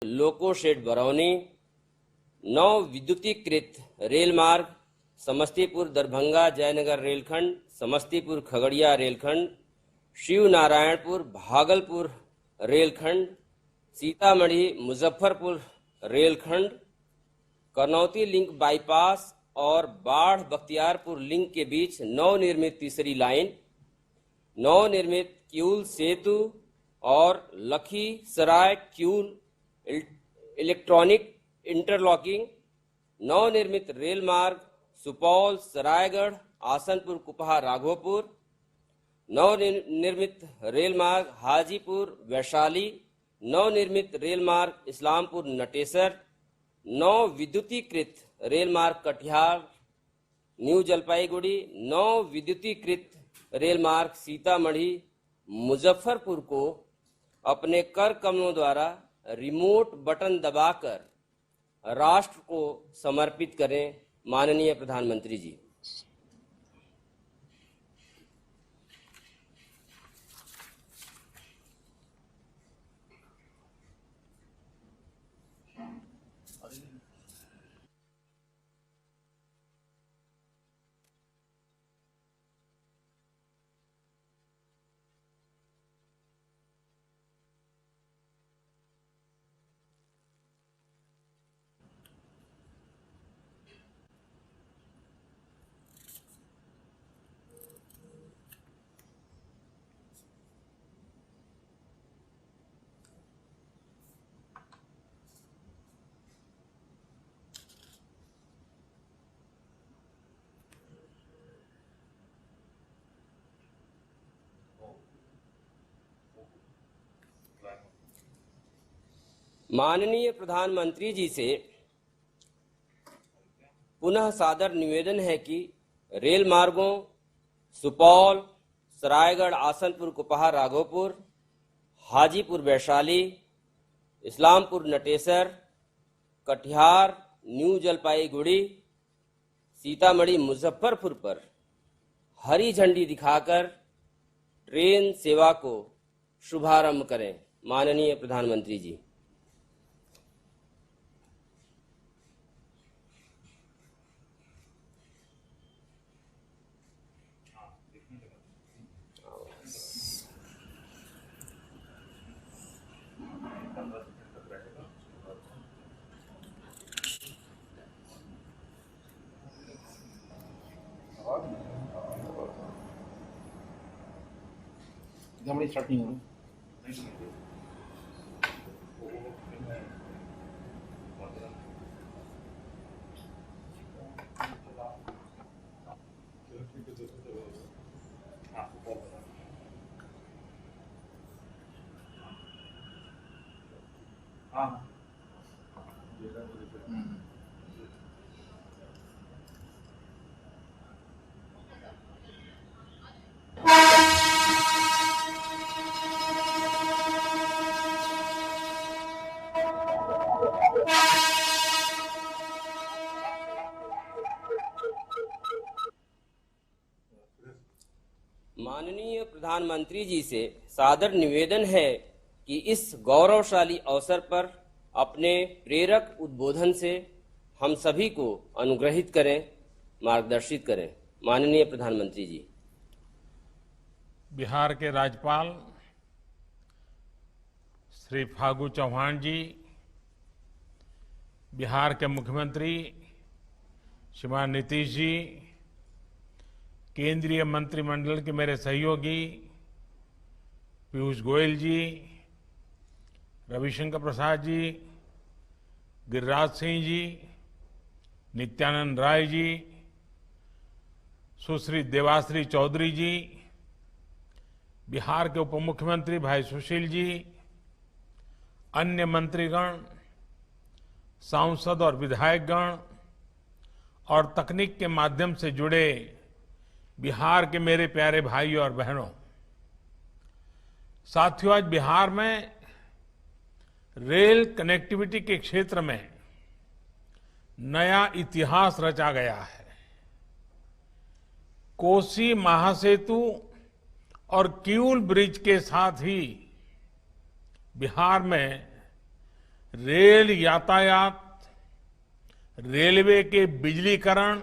Loco shed Barauni, नव विद्युतीकृत rail मार्ग समस्तीपुर दरभंगा जयनगर रेलखंड, समस्तीपुर खगड़िया रेलखंड, शिव नारायणपुर भागलपुर रेलखंड, सीतामढ़ी मुजफ्फरपुर रेलखंड, करनौती लिंक बाईपास और बाढ़ बख्तियारपुर लिंक के बीच नवनिर्मित तीसरी लाइन, नवनिर्मित किऊल सेतु और लखीसराय किऊल इलेक्ट्रॉनिक इंटरलॉकिंग, नवनिर्मित रेल मार्ग सुपौल सरायगढ़ आसनपुर कुपहा राघोपुर, नवनिर्मित रेल मार्ग हाजीपुर वैशाली, नवनिर्मित रेल मार्ग इस्लामपुर नटेसर, नव विद्युतीकृत रेल मार्ग कटिहार न्यू जलपाईगुड़ी, नव विद्युतीकृत रेल मार्ग सीतामढ़ी मुजफ्फरपुर को अपने कर कमलों द्वारा रिमोट बटन दबाकर राष्ट्र को समर्पित करें। माननीय प्रधानमंत्री जी। माननीय प्रधानमंत्री जी से पुनः सादर निवेदन है कि रेल मार्गों सुपौल सरायगढ़ आसनपुर कुपहा राघोपुर, हाजीपुर वैशाली, इस्लामपुर नटेसर, कटिहार न्यू जलपाईगुड़ी, सीतामढ़ी मुजफ्फरपुर पर हरी झंडी दिखाकर ट्रेन सेवा को शुभारंभ करें। माननीय प्रधानमंत्री जी। हमारी स्टार्ट नहीं होगी। हाँ माननीय प्रधानमंत्री जी से सादर निवेदन है कि इस गौरवशाली अवसर पर अपने प्रेरक उद्बोधन से हम सभी को अनुग्रहित करें, मार्गदर्शित करें। माननीय प्रधानमंत्री जी। बिहार के राज्यपाल श्री फागू चौहान जी, बिहार के मुख्यमंत्री श्रीमान नीतीश जी, केंद्रीय मंत्रिमंडल के मेरे सहयोगी पीयूष गोयल जी, रविशंकर प्रसाद जी, गिरिराज सिंह जी, नित्यानंद राय जी, सुश्री देवाश्री चौधरी जी, बिहार के उप मुख्यमंत्री भाई सुशील जी, अन्य मंत्रीगण, सांसद और विधायकगण और तकनीक के माध्यम से जुड़े बिहार के मेरे प्यारे भाइयों और बहनों, साथियों, आज बिहार में रेल कनेक्टिविटी के क्षेत्र में नया इतिहास रचा गया है। कोसी महासेतु और किऊल ब्रिज के साथ ही बिहार में रेल यातायात, रेलवे के बिजलीकरण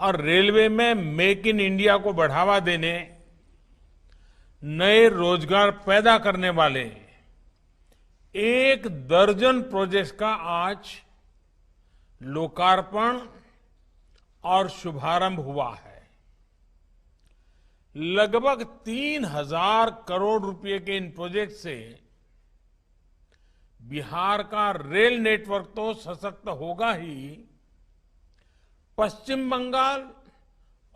और रेलवे में मेक इन इंडिया को बढ़ावा देने, नए रोजगार पैदा करने वाले 1 दर्जन प्रोजेक्ट्स का आज लोकार्पण और शुभारंभ हुआ है। लगभग 3,000 करोड़ रुपए के इन प्रोजेक्ट से बिहार का रेल नेटवर्क तो सशक्त होगा ही, पश्चिम बंगाल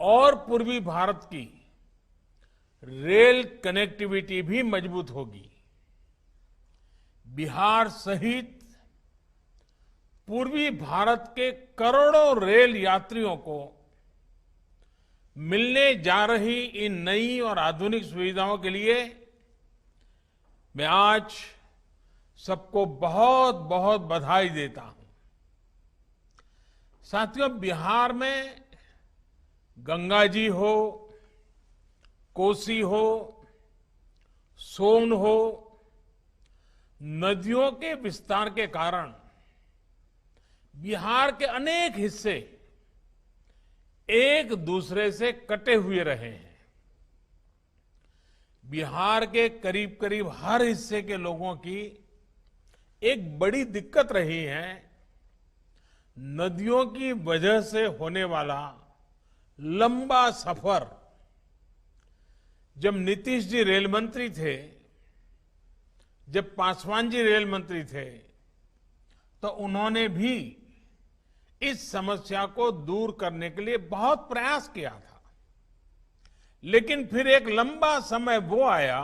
और पूर्वी भारत की रेल कनेक्टिविटी भी मजबूत होगी। बिहार सहित पूर्वी भारत के करोड़ों रेल यात्रियों को मिलने जा रही इन नई और आधुनिक सुविधाओं के लिए मैं आज सबको बहुत बहुत बधाई देता हूं। साथियों, बिहार में गंगा जी हो, कोसी हो, सोन हो, नदियों के विस्तार के कारण बिहार के अनेक हिस्से एक दूसरे से कटे हुए रहे हैं। बिहार के करीब करीब हर हिस्से के लोगों की एक बड़ी दिक्कत रही है नदियों की वजह से होने वाला लंबा सफर। जब नीतीश जी रेल मंत्री थे, जब पासवान जी रेल मंत्री थे, तो उन्होंने भी इस समस्या को दूर करने के लिए बहुत प्रयास किया था। लेकिन फिर एक लंबा समय वो आया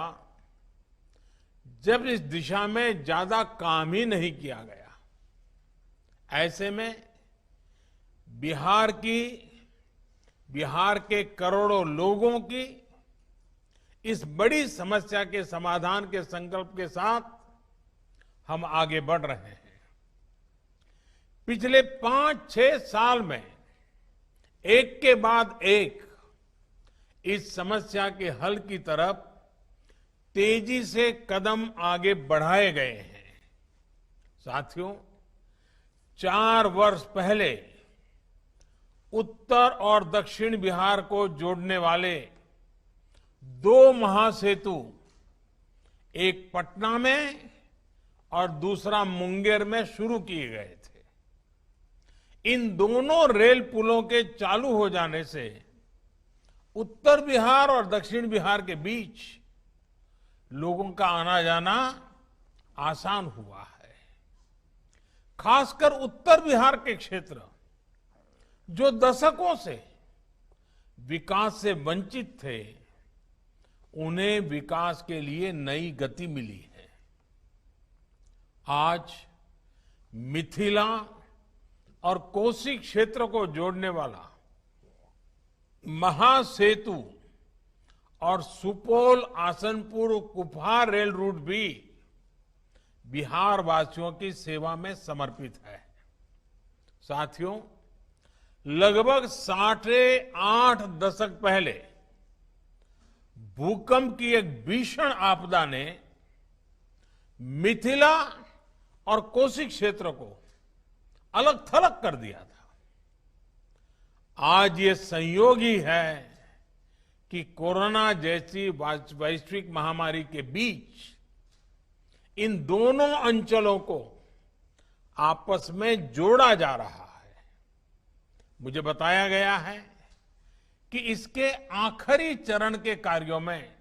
जब इस दिशा में ज्यादा काम ही नहीं किया गया। ऐसे में बिहार के करोड़ों लोगों की इस बड़ी समस्या के समाधान के संकल्प के साथ हम आगे बढ़ रहे हैं। पिछले 5-6 साल में एक के बाद एक इस समस्या के हल की तरफ तेजी से कदम आगे बढ़ाए गए हैं। साथियों, 4 वर्ष पहले उत्तर और दक्षिण बिहार को जोड़ने वाले 2 महासेतु, एक पटना में और दूसरा मुंगेर में शुरू किए गए थे। इन दोनों रेल पुलों के चालू हो जाने से उत्तर बिहार और दक्षिण बिहार के बीच लोगों का आना जाना आसान हुआ है। खासकर उत्तर बिहार के क्षेत्र जो दशकों से विकास से वंचित थे, उन्हें विकास के लिए नई गति मिली है। आज मिथिला और कोसी क्षेत्र को जोड़ने वाला महासेतु और सुपौल आसनपुर कुपहा रेल रूट भी बिहार वासियों की सेवा में समर्पित है। साथियों, लगभग 8.5 दशक पहले भूकंप की एक भीषण आपदा ने मिथिला और कोसी क्षेत्र को अलग थलग कर दिया था। आज ये संयोग ही है कि कोरोना जैसी वैश्विक महामारी के बीच इन दोनों अंचलों को आपस में जोड़ा जा रहा है। मुझे बताया गया है कि इसके आखिरी चरण के कार्यों में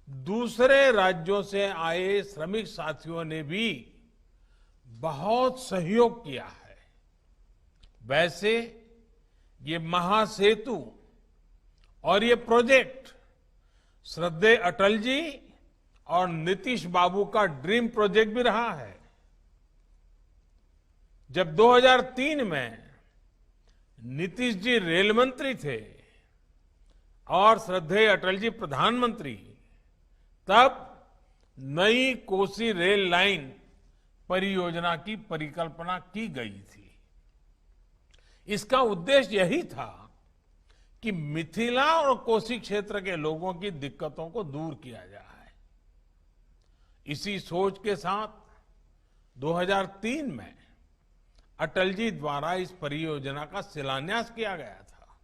दूसरे राज्यों से आए श्रमिक साथियों ने भी बहुत सहयोग किया है। वैसे ये महासेतु और ये प्रोजेक्ट श्रद्धेय अटल जी और नीतीश बाबू का ड्रीम प्रोजेक्ट भी रहा है। जब 2003 में नीतीश जी रेल मंत्री थे और श्रद्धेय अटल जी प्रधानमंत्री, तब नई कोसी रेल लाइन परियोजना की परिकल्पना की गई थी। इसका उद्देश्य यही था कि मिथिला और कोसी क्षेत्र के लोगों की दिक्कतों को दूर किया जाए। इसी सोच के साथ 2003 में अटल जी द्वारा इस परियोजना का शिलान्यास किया गया था।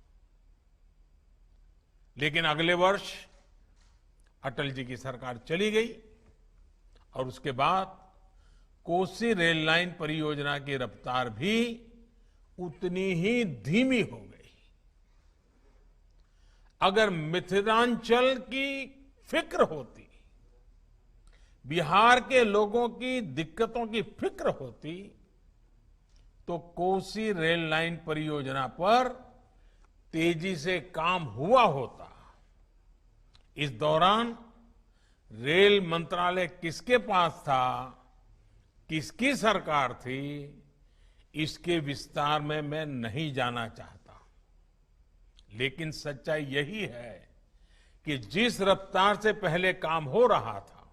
लेकिन अगले वर्ष अटल जी की सरकार चली गई और उसके बाद कोसी रेल लाइन परियोजना की रफ्तार भी उतनी ही धीमी हो गई। अगर मिथिलांचल की फिक्र होती, बिहार के लोगों की दिक्कतों की फिक्र होती, तो कोसी रेल लाइन परियोजना पर तेजी से काम हुआ होता। इस दौरान रेल मंत्रालय किसके पास था, किसकी सरकार थी, इसके विस्तार में मैं नहीं जाना चाहता। लेकिन सच्चाई यही है कि जिस रफ्तार से पहले काम हो रहा था,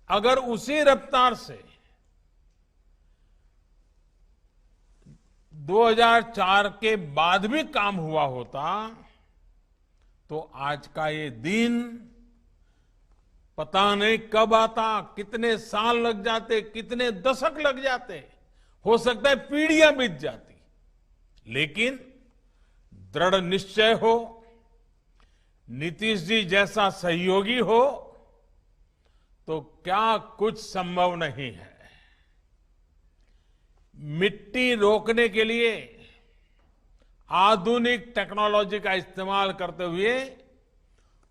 अगर उसी रफ्तार से 2004 के बाद भी काम हुआ होता, तो आज का ये दिन पता नहीं कब आता, कितने साल लग जाते, कितने दशक लग जाते, हो सकता है पीढ़ियां बीत जाती। लेकिन दृढ़ निश्चय हो, नीतीश जी जैसा सहयोगी हो, तो क्या कुछ संभव नहीं है। मिट्टी रोकने के लिए आधुनिक टेक्नोलॉजी का इस्तेमाल करते हुए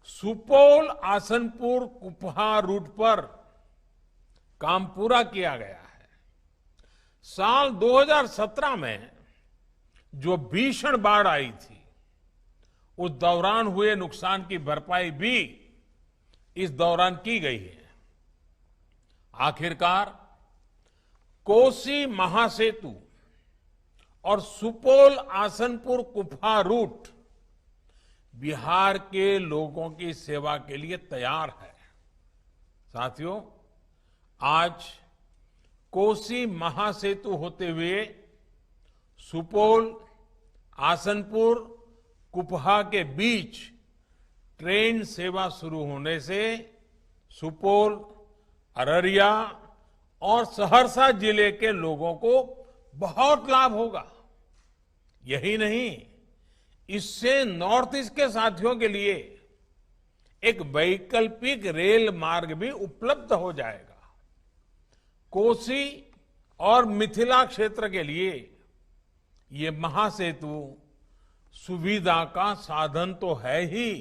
सुपौल आसनपुर कुपहा रूट पर काम पूरा किया गया है। साल 2017 में जो भीषण बाढ़ आई थी, उस दौरान हुए नुकसान की भरपाई भी इस दौरान की गई है। आखिरकार कोसी महासेतु और सुपौल आसनपुर कुपहा रूट बिहार के लोगों की सेवा के लिए तैयार है। साथियों, आज कोसी महासेतु होते हुए सुपौल आसनपुर कुपहा के बीच ट्रेन सेवा शुरू होने से सुपौल, अररिया और सहरसा जिले के लोगों को बहुत लाभ होगा। यही नहीं, इससे नॉर्थ ईस्ट के साथियों के लिए एक वैकल्पिक रेल मार्ग भी उपलब्ध हो जाएगा। कोसी और मिथिला क्षेत्र के लिए ये महासेतु सुविधा का साधन तो है ही,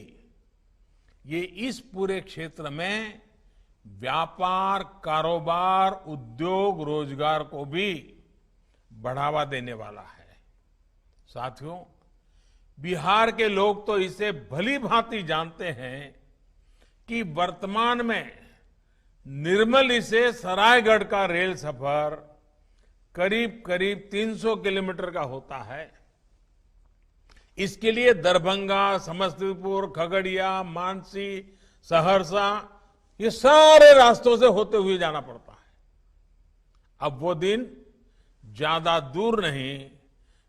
ये इस पूरे क्षेत्र में व्यापार, कारोबार, उद्योग, रोजगार को भी बढ़ावा देने वाला है। साथियों, बिहार के लोग तो इसे भली भांति जानते हैं कि वर्तमान में निर्मली से सरायगढ़ का रेल सफर करीब करीब 300 किलोमीटर का होता है। इसके लिए दरभंगा, समस्तीपुर, खगड़िया, मानसी, सहरसा, ये सारे रास्तों से होते हुए जाना पड़ता है। अब वो दिन ज्यादा दूर नहीं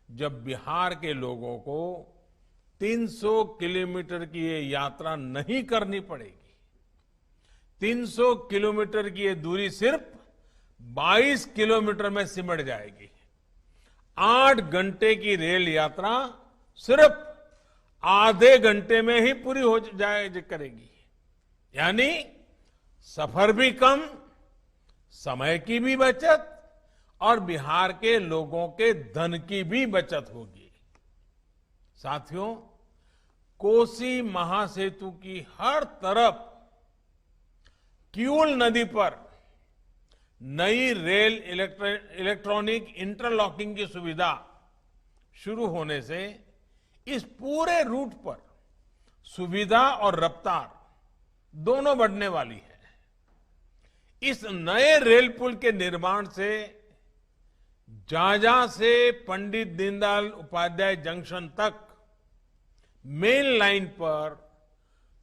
जब बिहार के लोगों को 300 किलोमीटर की ये यात्रा नहीं करनी पड़ेगी। 300 किलोमीटर की ये दूरी सिर्फ 22 किलोमीटर में सिमट जाएगी। 8 घंटे की रेल यात्रा सिर्फ आधे घंटे में ही पूरी हो जाए करेगी। यानी सफर भी कम, समय की भी बचत और बिहार के लोगों के धन की भी बचत होगी। साथियों, कोसी महासेतु की हर तरफ किऊल नदी पर नई रेल इलेक्ट्रॉनिक इंटरलॉकिंग की सुविधा शुरू होने से इस पूरे रूट पर सुविधा और रफ्तार दोनों बढ़ने वाली है। इस नए रेल पुल के निर्माण से झाझा से पंडित दीनदयाल उपाध्याय जंक्शन तक मेन लाइन पर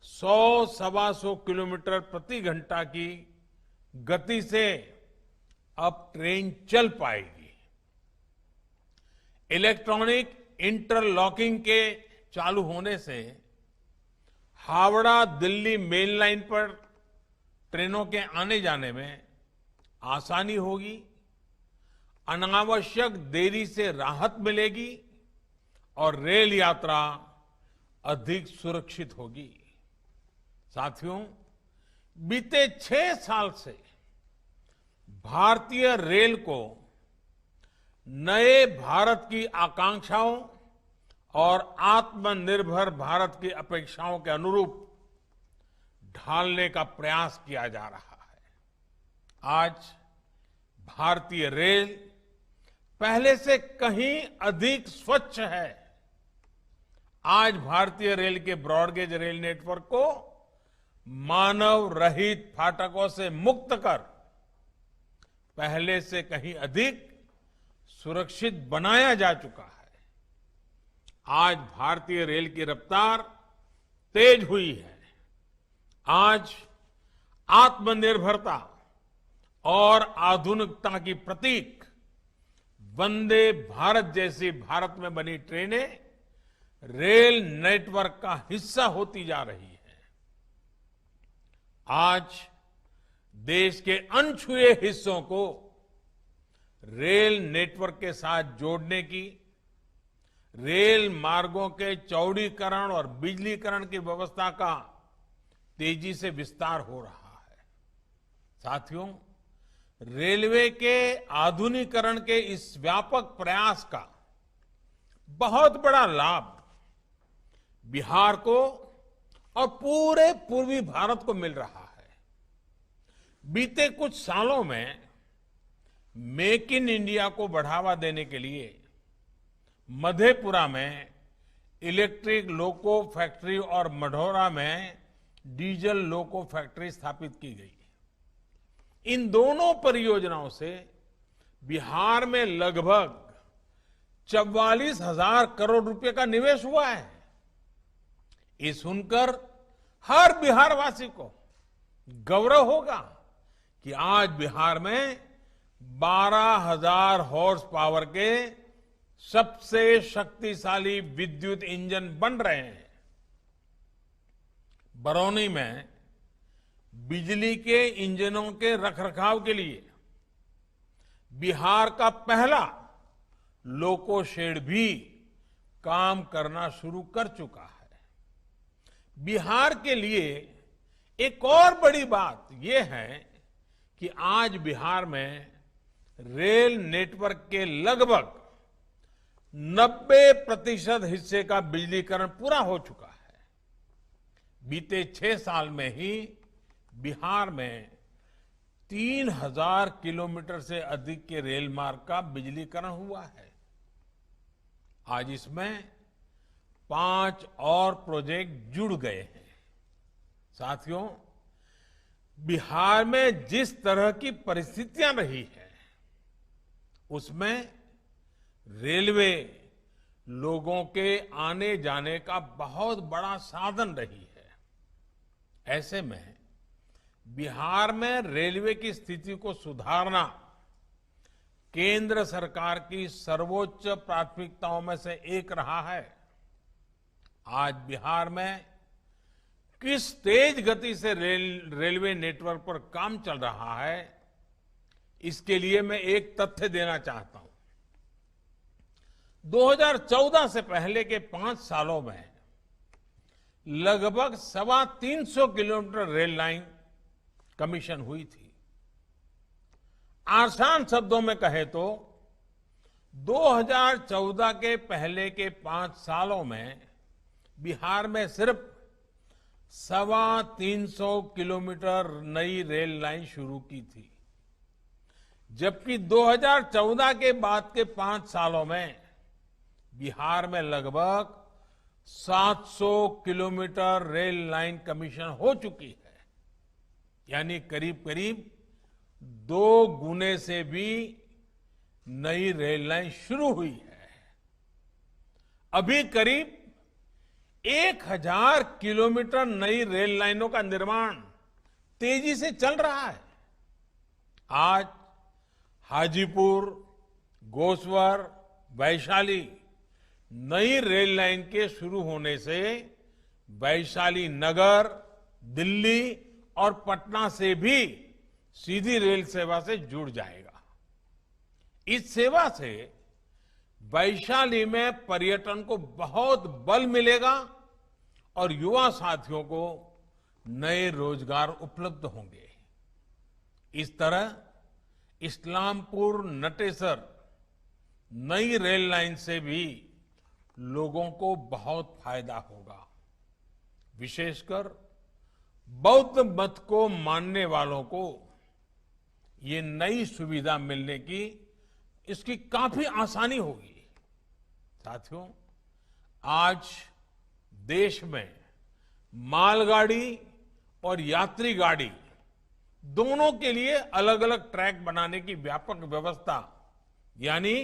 100-125 किलोमीटर प्रति घंटा की गति से अब ट्रेन चल पाएगी। इलेक्ट्रॉनिक इंटरलॉकिंग के चालू होने से हावड़ा दिल्ली मेन लाइन पर ट्रेनों के आने जाने में आसानी होगी, अनावश्यक देरी से राहत मिलेगी और रेल यात्रा अधिक सुरक्षित होगी। साथियों, बीते 6 साल से भारतीय रेल को नए भारत की आकांक्षाओं और आत्मनिर्भर भारत की अपेक्षाओं के अनुरूप ढालने का प्रयास किया जा रहा है। आज भारतीय रेल पहले से कहीं अधिक स्वच्छ है। आज भारतीय रेल के ब्रॉडगेज रेल नेटवर्क को मानव रहित फाटकों से मुक्त कर पहले से कहीं अधिक सुरक्षित बनाया जा चुका है। आज भारतीय रेल की रफ्तार तेज हुई है। आज आत्मनिर्भरता और आधुनिकता की प्रतीक वंदे भारत जैसी भारत में बनी ट्रेनें रेल नेटवर्क का हिस्सा होती जा रही है। आज देश के अनछुए हिस्सों को रेल नेटवर्क के साथ जोड़ने की, रेल मार्गों के चौड़ीकरण और बिजलीकरण की व्यवस्था का तेजी से विस्तार हो रहा है। साथियों, रेलवे के आधुनिकीकरण के इस व्यापक प्रयास का बहुत बड़ा लाभ बिहार को और पूरे पूर्वी भारत को मिल रहा है। बीते कुछ सालों में मेक इन इंडिया को बढ़ावा देने के लिए मधेपुरा में इलेक्ट्रिक लोको फैक्ट्री और मढ़ौरा में डीजल लोको फैक्ट्री स्थापित की गई। इन दोनों परियोजनाओं से बिहार में लगभग 44,000 करोड़ रुपए का निवेश हुआ है। ये सुनकर हर बिहारवासी को गौरव होगा कि आज बिहार में 12,000 हॉर्स पावर के सबसे शक्तिशाली विद्युत इंजन बन रहे हैं। बरौनी में बिजली के इंजनों के रखरखाव के लिए बिहार का पहला लोको शेड भी काम करना शुरू कर चुका है। बिहार के लिए एक और बड़ी बात यह है कि आज बिहार में रेल नेटवर्क के लगभग 90% हिस्से का बिजलीकरण पूरा हो चुका है। बीते 6 साल में ही बिहार में 3,000 किलोमीटर से अधिक के रेल मार्ग का बिजलीकरण हुआ है। आज इसमें 5 और प्रोजेक्ट जुड़ गए हैं। साथियों, बिहार में जिस तरह की परिस्थितियां रही है उसमें रेलवे लोगों के आने जाने का बहुत बड़ा साधन रही है। ऐसे में बिहार में रेलवे की स्थिति को सुधारना केंद्र सरकार की सर्वोच्च प्राथमिकताओं में से एक रहा है। आज बिहार में किस तेज गति से रेलवे नेटवर्क पर काम चल रहा है, इसके लिए मैं एक तथ्य देना चाहता हूं। 2014 से पहले के 5 सालों में लगभग 325 किलोमीटर रेल लाइन कमीशन हुई थी। आसान शब्दों में कहे तो 2014 के पहले के 5 सालों में बिहार में सिर्फ 325 किलोमीटर नई रेल लाइन शुरू की थी, जबकि 2014 के बाद के 5 सालों में बिहार में लगभग 700 किलोमीटर रेल लाइन कमीशन हो चुकी है। यानी करीब करीब 2 गुने से भी नई रेल लाइन शुरू हुई है। अभी करीब 1000 किलोमीटर नई रेल लाइनों का निर्माण तेजी से चल रहा है। आज हाजीपुर, गोसवर, वैशाली नई रेल लाइन के शुरू होने से वैशाली नगर, दिल्ली और पटना से भी सीधी रेल सेवा से जुड़ जाएगा। इस सेवा से वैशाली में पर्यटन को बहुत बल मिलेगा और युवा साथियों को नए रोजगार उपलब्ध होंगे। इस तरह इस्लामपुर नटेसर नई रेल लाइन से भी लोगों को बहुत फायदा होगा। विशेषकर बौद्ध मत को मानने वालों को ये नई सुविधा मिलने की इसकी काफी आसानी होगी। साथियों, आज देश में मालगाड़ी और यात्री गाड़ी दोनों के लिए अलग अलग ट्रैक बनाने की व्यापक व्यवस्था यानी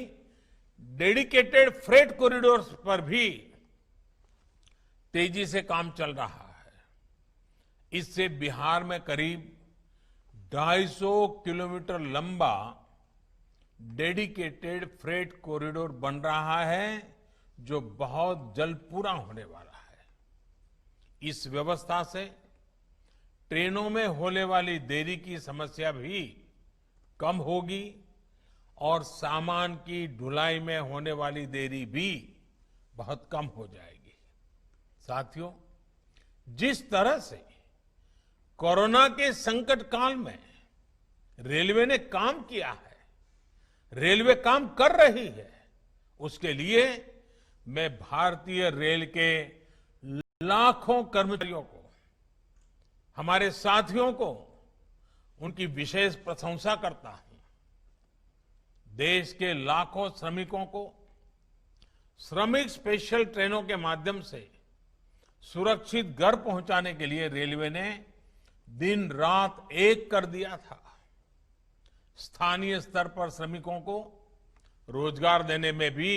डेडिकेटेड फ्रेट कॉरिडोर्स पर भी तेजी से काम चल रहा है। इससे बिहार में करीब 250 किलोमीटर लंबा डेडिकेटेड फ्रेट कॉरिडोर बन रहा है जो बहुत जल्द पूरा होने वाला है। इस व्यवस्था से ट्रेनों में होने वाली देरी की समस्या भी कम होगी और सामान की ढुलाई में होने वाली देरी भी बहुत कम हो जाएगी। साथियों, जिस तरह से कोरोना के संकट काल में रेलवे ने काम किया है, रेलवे काम कर रही है, उसके लिए मैं भारतीय रेल के लाखों कर्मचारियों को, हमारे साथियों को उनकी विशेष प्रशंसा करता हूं। देश के लाखों श्रमिकों को श्रमिक स्पेशल ट्रेनों के माध्यम से सुरक्षित घर पहुंचाने के लिए रेलवे ने दिन रात एक कर दिया था। स्थानीय स्तर पर श्रमिकों को रोजगार देने में भी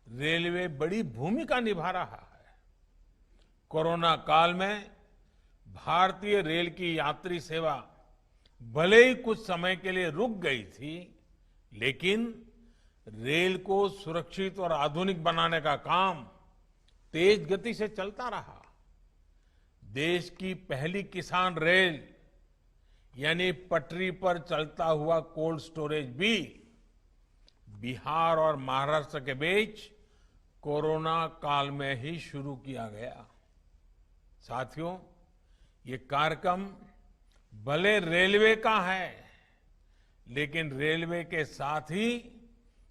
रेलवे बड़ी भूमिका निभा रहा है। कोरोना काल में भारतीय रेल की यात्री सेवा भले ही कुछ समय के लिए रुक गई थी, लेकिन रेल को सुरक्षित और आधुनिक बनाने का काम तेज गति से चलता रहा। देश की पहली किसान रेल यानी पटरी पर चलता हुआ कोल्ड स्टोरेज भी बिहार और महाराष्ट्र के बीच कोरोना काल में ही शुरू किया गया। साथियों, ये कार्यक्रम भले रेलवे का है, लेकिन रेलवे के साथ ही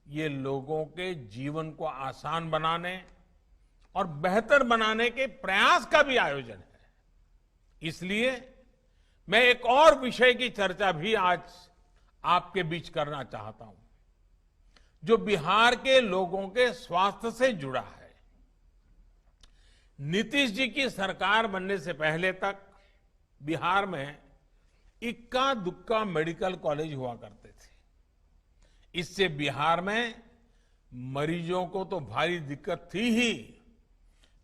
ये लोगों के जीवन को आसान बनाने और बेहतर बनाने के प्रयास का भी आयोजन है। इसलिए मैं एक और विषय की चर्चा भी आज आपके बीच करना चाहता हूं, जो बिहार के लोगों के स्वास्थ्य से जुड़ा है। नीतीश जी की सरकार बनने से पहले तक बिहार में इक्का दुक्का मेडिकल कॉलेज हुआ करते थे। इससे बिहार में मरीजों को तो भारी दिक्कत थी ही,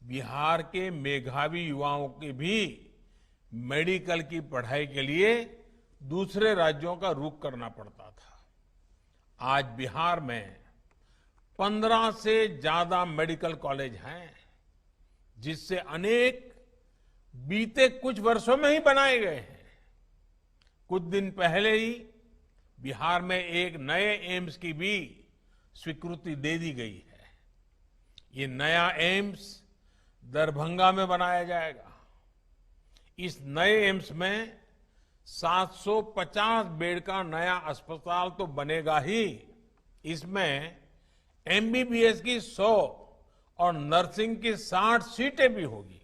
बिहार के मेधावी युवाओं के भी मेडिकल की पढ़ाई के लिए दूसरे राज्यों का रुख करना पड़ता था। आज बिहार में 15 से ज्यादा मेडिकल कॉलेज हैं, जिससे अनेक बीते कुछ वर्षों में ही बनाए गए हैं। कुछ दिन पहले ही बिहार में एक नए एम्स की भी स्वीकृति दे दी गई है। ये नया एम्स दरभंगा में बनाया जाएगा। इस नए एम्स में 750 बेड का नया अस्पताल तो बनेगा ही, इसमें एमबीबीएस की 100 और नर्सिंग की 60 सीटें भी होगी।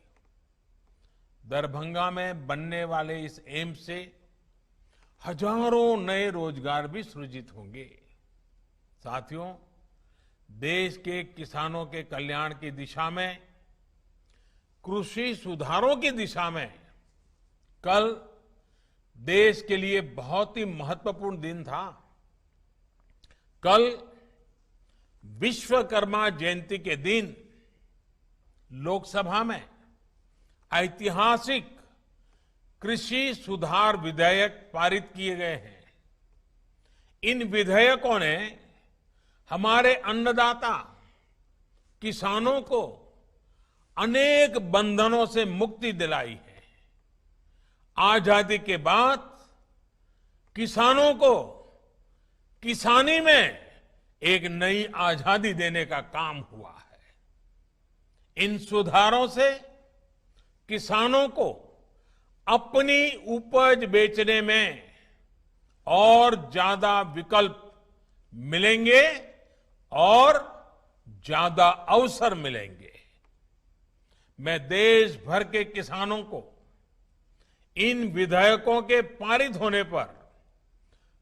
दरभंगा में बनने वाले इस एम्स से हजारों नए रोजगार भी सृजित होंगे। साथियों, देश के किसानों के कल्याण की दिशा में, कृषि सुधारों की दिशा में कल देश के लिए बहुत ही महत्वपूर्ण दिन था। कल विश्वकर्मा जयंती के दिन लोकसभा में ऐतिहासिक कृषि सुधार विधेयक पारित किए गए हैं। इन विधेयकों ने हमारे अन्नदाता किसानों को अनेक बंधनों से मुक्ति दिलाई है। आजादी के बाद किसानों को किसानी में एक नई आजादी देने का काम हुआ है। इन सुधारों से किसानों को अपनी उपज बेचने में और ज्यादा विकल्प मिलेंगे और ज्यादा अवसर मिलेंगे। मैं देश भर के किसानों को इन विधेयकों के पारित होने पर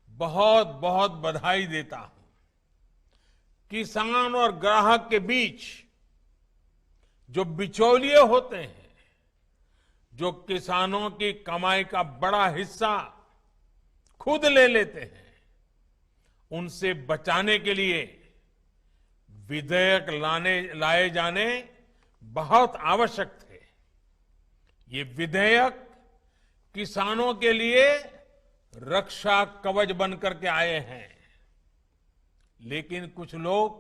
बहुत बहुत बधाई देता हूं। किसान और ग्राहक के बीच जो बिचौलिए होते हैं, जो किसानों की कमाई का बड़ा हिस्सा खुद ले लेते हैं, उनसे बचाने के लिए विधेयक लाए जाने बहुत आवश्यक थे। ये विधेयक किसानों के लिए रक्षा कवच बनकर के आए हैं। लेकिन कुछ लोग,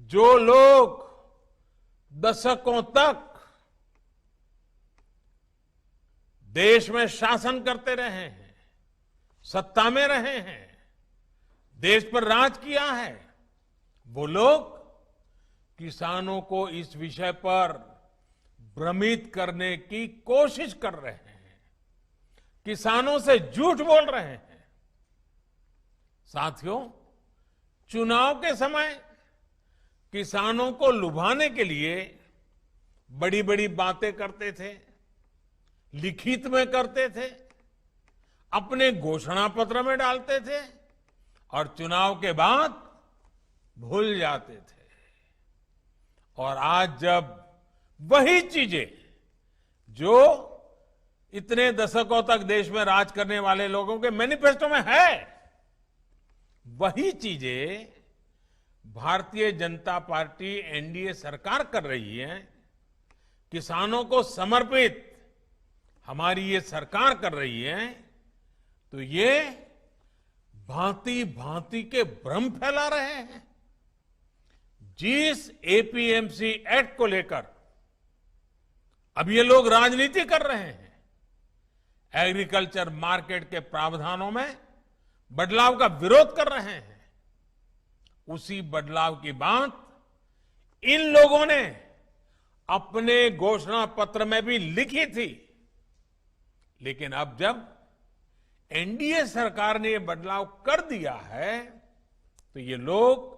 जो लोग दशकों तक देश में शासन करते रहे हैं, सत्ता में रहे हैं, देश पर राज किया है, वो लोग किसानों को इस विषय पर भ्रमित करने की कोशिश कर रहे हैं, किसानों से झूठ बोल रहे हैं। साथियों, चुनाव के समय किसानों को लुभाने के लिए बड़ी बड़ी बातें करते थे, लिखित में करते थे, अपने घोषणा पत्र में डालते थे और चुनाव के बाद भूल जाते थे। और आज जब वही चीजें जो इतने दशकों तक देश में राज करने वाले लोगों के मैनिफेस्टो में है, वही चीजें भारतीय जनता पार्टी एनडीए सरकार कर रही है, किसानों को समर्पित हमारी ये सरकार कर रही है, तो ये भांति भांति के भ्रम फैला रहे हैं। जिस एपीएमसी एक्ट को लेकर अब ये लोग राजनीति कर रहे हैं, एग्रीकल्चर मार्केट के प्रावधानों में बदलाव का विरोध कर रहे हैं, उसी बदलाव की बात इन लोगों ने अपने घोषणा पत्र में भी लिखी थी। लेकिन अब जब एनडीए सरकार ने ये बदलाव कर दिया है, तो ये लोग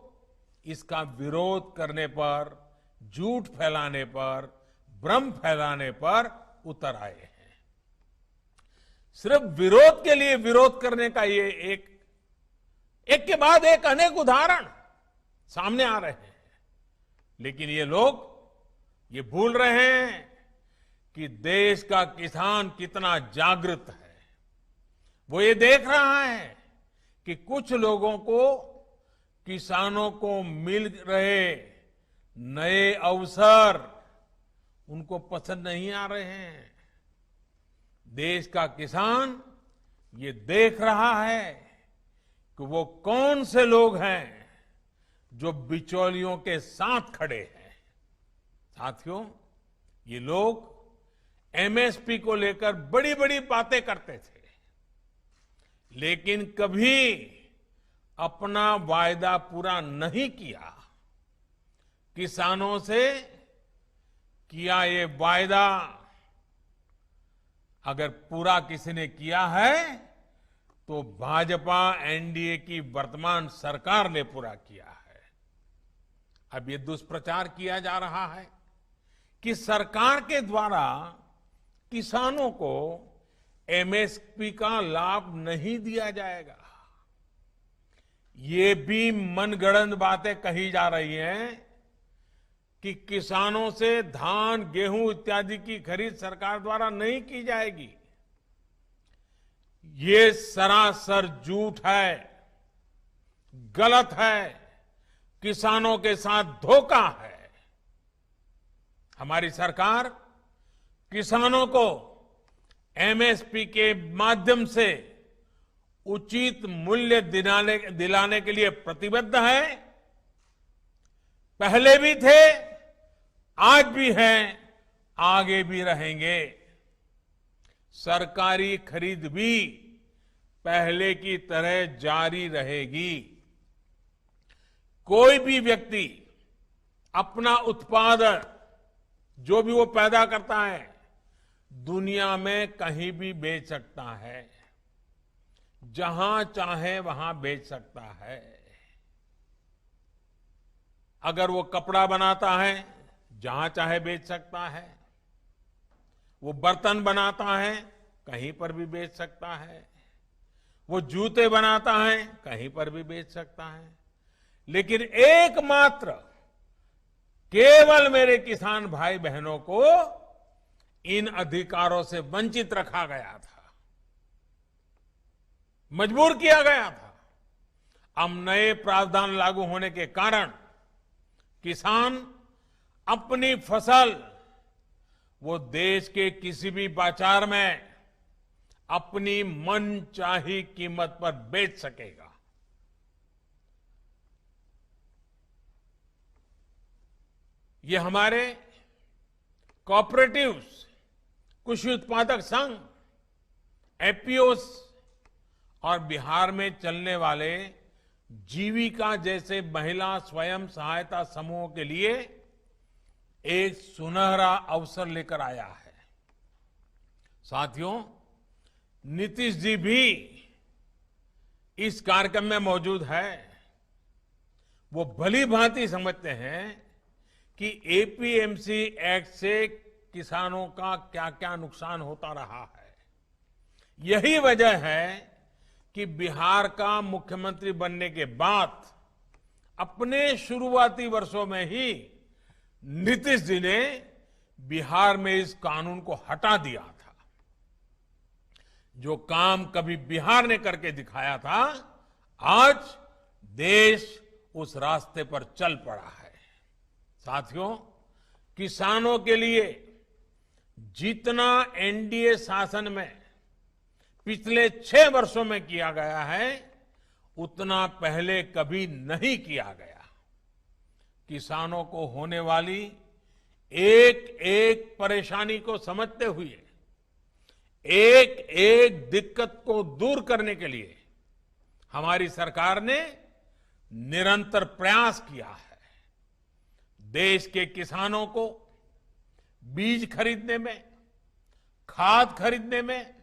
इसका विरोध करने पर, झूठ फैलाने पर, भ्रम फैलाने पर उतर आए हैं। सिर्फ विरोध के लिए विरोध करने का ये एक के बाद एक अनेक उदाहरण सामने आ रहे हैं। लेकिन ये लोग ये भूल रहे हैं कि देश का किसान कितना जागृत है। वो ये देख रहा है कि कुछ लोगों को, किसानों को मिल रहे नए अवसर उनको पसंद नहीं आ रहे हैं। देश का किसान ये देख रहा है कि वो कौन से लोग हैं जो बिचौलियों के साथ खड़े हैं। साथियों, ये लोग एमएसपी को लेकर बड़ी बड़ी बातें करते थे, लेकिन कभी अपना वायदा पूरा नहीं किया। किसानों से किया ये वायदा अगर पूरा किसी ने किया है तो भाजपा एनडीए की वर्तमान सरकार ने पूरा किया है। अब ये दुष्प्रचार किया जा रहा है कि सरकार के द्वारा किसानों को एमएसपी का लाभ नहीं दिया जाएगा। ये भी मनगढ़ंत बातें कही जा रही हैं कि किसानों से धान, गेहूं इत्यादि की खरीद सरकार द्वारा नहीं की जाएगी। ये सरासर झूठ है, गलत है, किसानों के साथ धोखा है। हमारी सरकार किसानों को एमएसपी के माध्यम से उचित मूल्य दिलाने के लिए प्रतिबद्ध है। पहले भी थे, आज भी हैं, आगे भी रहेंगे। सरकारी खरीद भी पहले की तरह जारी रहेगी। कोई भी व्यक्ति अपना उत्पादन जो भी वो पैदा करता है दुनिया में कहीं भी बेच सकता है, जहां चाहे वहां बेच सकता है। अगर वो कपड़ा बनाता है जहां चाहे बेच सकता है, वो बर्तन बनाता है कहीं पर भी बेच सकता है, वो जूते बनाता है कहीं पर भी बेच सकता है। लेकिन एकमात्र केवल मेरे किसान भाई बहनों को इन अधिकारों से वंचित रखा गया था, मजबूर किया गया था। अब नए प्रावधान लागू होने के कारण किसान अपनी फसल वो देश के किसी भी बाजार में अपनी मनचाही कीमत पर बेच सकेगा। ये हमारे कोऑपरेटिव्स, कृषि उत्पादक संघ, एपीओस और बिहार में चलने वाले जीविका जैसे महिला स्वयं सहायता समूहों के लिए एक सुनहरा अवसर लेकर आया है। साथियों, नीतीश जी भी इस कार्यक्रम में मौजूद है। वो भली भांति समझते हैं कि एपीएमसी एक्ट से किसानों का क्या क्या नुकसान होता रहा है। यही वजह है कि बिहार का मुख्यमंत्री बनने के बाद अपने शुरुआती वर्षों में ही नीतीश जी ने बिहार में इस कानून को हटा दिया था। जो काम कभी बिहार ने करके दिखाया था, आज देश उस रास्ते पर चल पड़ा है। साथियों, किसानों के लिए जितना एनडीए शासन में पिछले 6 वर्षों में किया गया है, उतना पहले कभी नहीं किया गया। किसानों को होने वाली एक एक परेशानी को समझते हुए, एक एक दिक्कत को दूर करने के लिए हमारी सरकार ने निरंतर प्रयास किया है। देश के किसानों को बीज खरीदने में, खाद खरीदने में,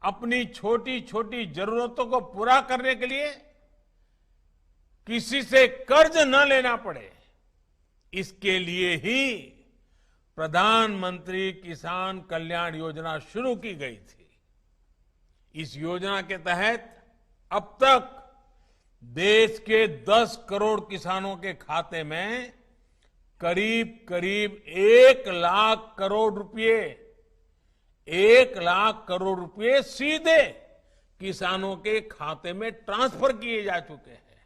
अपनी छोटी छोटी जरूरतों को पूरा करने के लिए किसी से कर्ज न लेना पड़े, इसके लिए ही प्रधानमंत्री किसान कल्याण योजना शुरू की गई थी। इस योजना के तहत अब तक देश के 10 करोड़ किसानों के खाते में करीब करीब 1 लाख करोड़ रुपए, 1 लाख करोड़ रुपए सीधे किसानों के खाते में ट्रांसफर किए जा चुके हैं।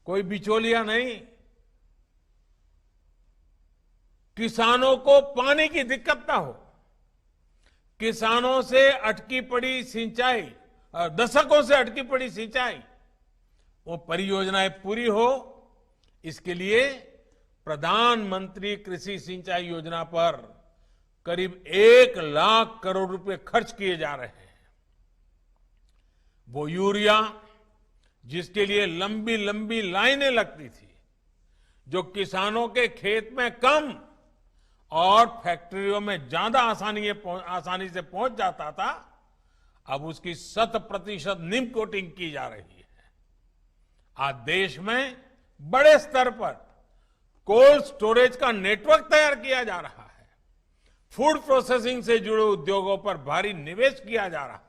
कोई बिचौलिया नहीं। किसानों को पानी की दिक्कत ना हो, किसानों से अटकी पड़ी सिंचाई, दशकों से अटकी पड़ी सिंचाई, वो परियोजनाएं पूरी हो, इसके लिए प्रधानमंत्री कृषि सिंचाई योजना पर करीब 1 लाख करोड़ रुपए खर्च किए जा रहे हैं। वो यूरिया जिसके लिए लंबी लंबी लाइनें लगती थी, जो किसानों के खेत में कम और फैक्ट्रियों में ज्यादा आसानी से पहुंच जाता था, अब उसकी 100% निम कोटिंग की जा रही है। आज देश में बड़े स्तर पर कोल्ड स्टोरेज का नेटवर्क तैयार किया जा रहा है। फूड प्रोसेसिंग से जुड़े उद्योगों पर भारी निवेश किया जा रहा है।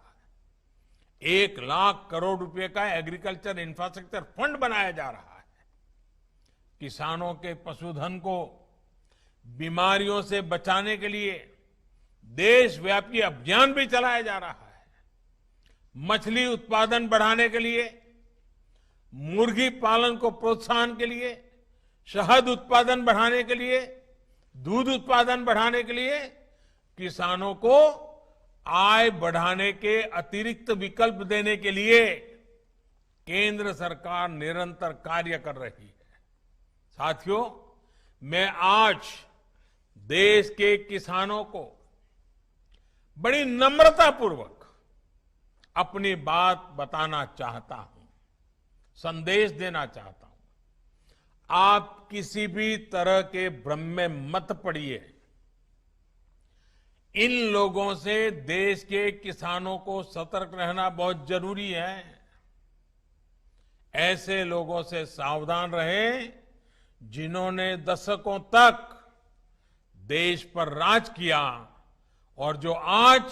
1 लाख करोड़ रुपए का एग्रीकल्चर इंफ्रास्ट्रक्चर फंड बनाया जा रहा है। किसानों के पशुधन को बीमारियों से बचाने के लिए देशव्यापी अभियान भी चलाया जा रहा है। मछली उत्पादन बढ़ाने के लिए, मुर्गी पालन को प्रोत्साहन के लिए, शहद उत्पादन बढ़ाने के लिए, दूध उत्पादन बढ़ाने के लिए किसानों को आय बढ़ाने के अतिरिक्त विकल्प देने के लिए केंद्र सरकार निरंतर कार्य कर रही है। साथियों, मैं आज देश के किसानों को बड़ी नम्रता पूर्वक अपनी बात बताना चाहता हूं, संदेश देना चाहता हूं। आप किसी भी तरह के भ्रम में मत पड़िए। इन लोगों से देश के किसानों को सतर्क रहना बहुत जरूरी है। ऐसे लोगों से सावधान रहें जिन्होंने दशकों तक देश पर राज किया और जो आज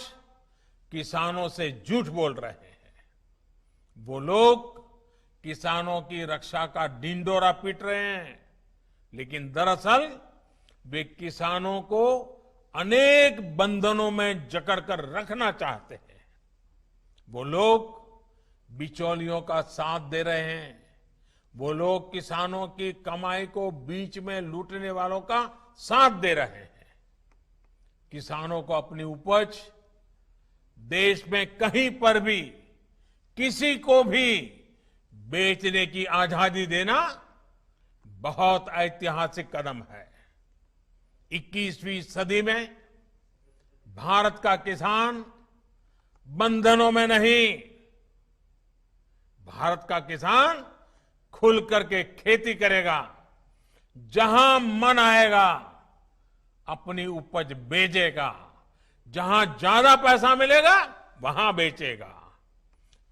किसानों से झूठ बोल रहे हैं। वो लोग किसानों की रक्षा का ढिंढोरा पीट रहे हैं, लेकिन दरअसल वे किसानों को अनेक बंधनों में जकड़ कर रखना चाहते हैं। वो लोग बिचौलियों का साथ दे रहे हैं। वो लोग किसानों की कमाई को बीच में लूटने वालों का साथ दे रहे हैं। किसानों को अपनी उपज देश में कहीं पर भी किसी को भी बेचने की आजादी देना बहुत ऐतिहासिक कदम है। 21वीं सदी में भारत का किसान बंधनों में नहीं, भारत का किसान खुल करके खेती करेगा, जहां मन आएगा अपनी उपज बेचेगा, जहां ज्यादा पैसा मिलेगा वहां बेचेगा,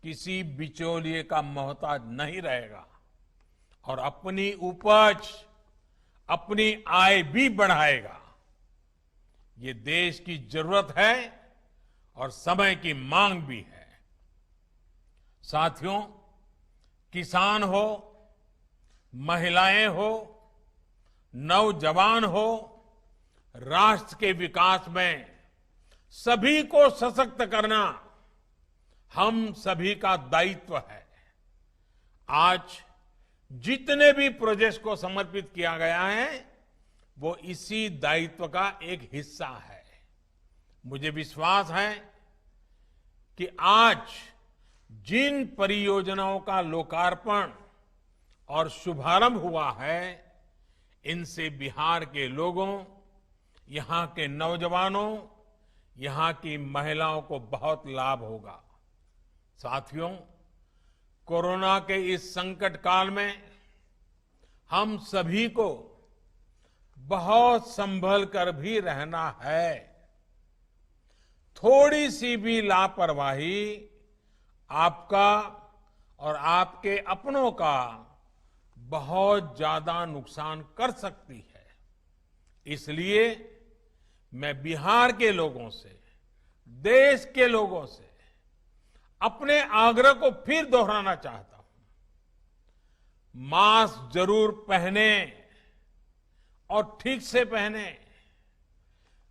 किसी बिचौलिए का मोहताज नहीं रहेगा और अपनी उपज, अपनी आय भी बढ़ाएगा। ये देश की जरूरत है और समय की मांग भी है। साथियों, किसान हो, महिलाएं हो, नौजवान हो, राष्ट्र के विकास में सभी को सशक्त करना हम सभी का दायित्व है। आज जितने भी प्रोजेक्ट्स को समर्पित किया गया है वो इसी दायित्व का एक हिस्सा है। मुझे विश्वास है कि आज जिन परियोजनाओं का लोकार्पण और शुभारंभ हुआ है, इनसे बिहार के लोगों, यहां के नौजवानों, यहां की महिलाओं को बहुत लाभ होगा। साथियों, कोरोना के इस संकट काल में हम सभी को बहुत संभल कर भी रहना है। थोड़ी सी भी लापरवाही आपका और आपके अपनों का बहुत ज्यादा नुकसान कर सकती है। इसलिए मैं बिहार के लोगों से, देश के लोगों से अपने आग्रह को फिर दोहराना चाहता हूं। मास्क जरूर पहने और ठीक से पहने।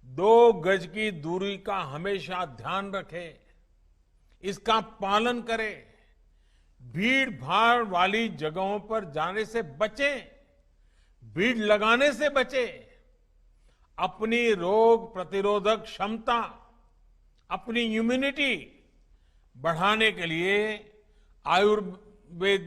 2 गज की दूरी का हमेशा ध्यान रखें, इसका पालन करें। भीड़ भाड़ वाली जगहों पर जाने से बचें, भीड़ लगाने से बचें। अपनी रोग प्रतिरोधक क्षमता, अपनी इम्यूनिटी बढ़ाने के लिए आयुर्वेद